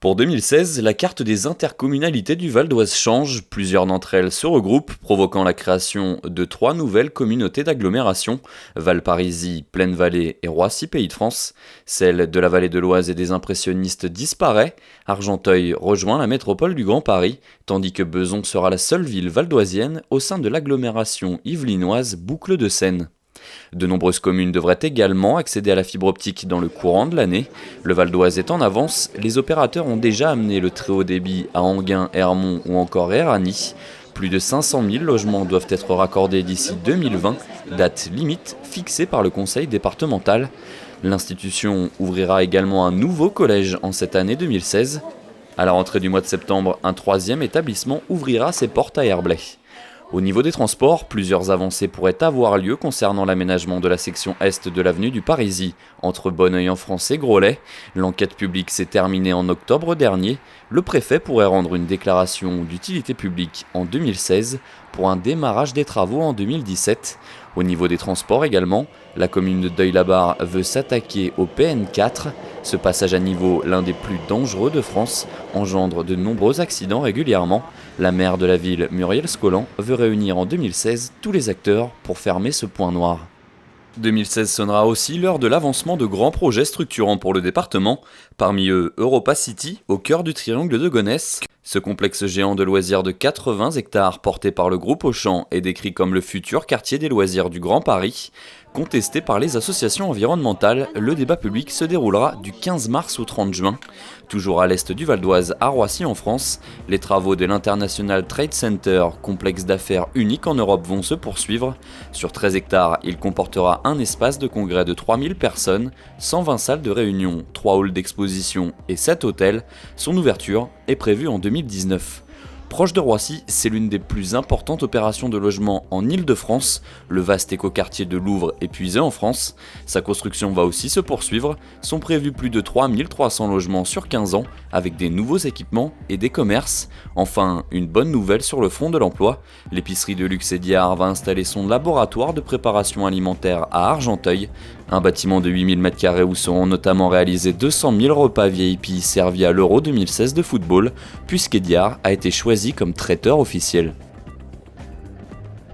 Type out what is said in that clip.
Pour 2016, la carte des intercommunalités du Val d'Oise change, plusieurs d'entre elles se regroupent, provoquant la création de 3 nouvelles communautés d'agglomération, Valparisis, Plaine-Vallée et Roissy Pays de France. Celle de la vallée de l'Oise et des impressionnistes disparaît, Argenteuil rejoint la métropole du Grand Paris, tandis que Bezons sera la seule ville valdoisienne au sein de l'agglomération yvelinoise Boucle de Seine. De nombreuses communes devraient également accéder à la fibre optique dans le courant de l'année. Le Val d'Oise est en avance, les opérateurs ont déjà amené le très haut débit à Enghien, Hermont ou encore Éragny. Plus de 500 000 logements doivent être raccordés d'ici 2020, date limite fixée par le conseil départemental. L'institution ouvrira également un nouveau collège en cette année 2016. À la rentrée du mois de septembre, un 3e établissement ouvrira ses portes à Herblay. Au niveau des transports, plusieurs avancées pourraient avoir lieu concernant l'aménagement de la section est de l'avenue du Parisis, entre Bonneuil-en-France et Groslay. L'enquête publique s'est terminée en octobre dernier. Le préfet pourrait rendre une déclaration d'utilité publique en 2016 pour un démarrage des travaux en 2017. Au niveau des transports également, la commune de Deuil-la-Barre veut s'attaquer au PN4. Ce passage à niveau, l'un des plus dangereux de France, engendre de nombreux accidents régulièrement. La maire de la ville, Muriel Scolan, veut réunir en 2016 tous les acteurs pour fermer ce point noir. 2016 sonnera aussi l'heure de l'avancement de grands projets structurants pour le département, parmi eux Europa City, au cœur du triangle de Gonesse. Ce complexe géant de loisirs de 80 hectares porté par le groupe Auchan est décrit comme le futur quartier des loisirs du Grand Paris. Contesté par les associations environnementales, le débat public se déroulera du 15 mars au 30 juin. Toujours à l'est du Val d'Oise, à Roissy en France, les travaux de l'International Trade Center, complexe d'affaires unique en Europe, vont se poursuivre. Sur 13 hectares, il comportera un espace de congrès de 3000 personnes, 120 salles de réunion, 3 halls d'exposition et 7 hôtels. Son ouverture est prévue en 2019. Proche de Roissy, c'est l'une des plus importantes opérations de logement en Île-de-France. Le vaste écoquartier de Louvre est puisé en France. Sa construction va aussi se poursuivre. Sont prévus plus de 3300 logements sur 15 ans, avec des nouveaux équipements et des commerces. Enfin, une bonne nouvelle sur le front de l'emploi. L'épicerie de luxe Ediard va installer son laboratoire de préparation alimentaire à Argenteuil. Un bâtiment de 8000 m² où seront notamment réalisés 200 000 repas VIP servis à l'Euro 2016 de football, puisqu'Ediard a été choisi comme traiteur officiel.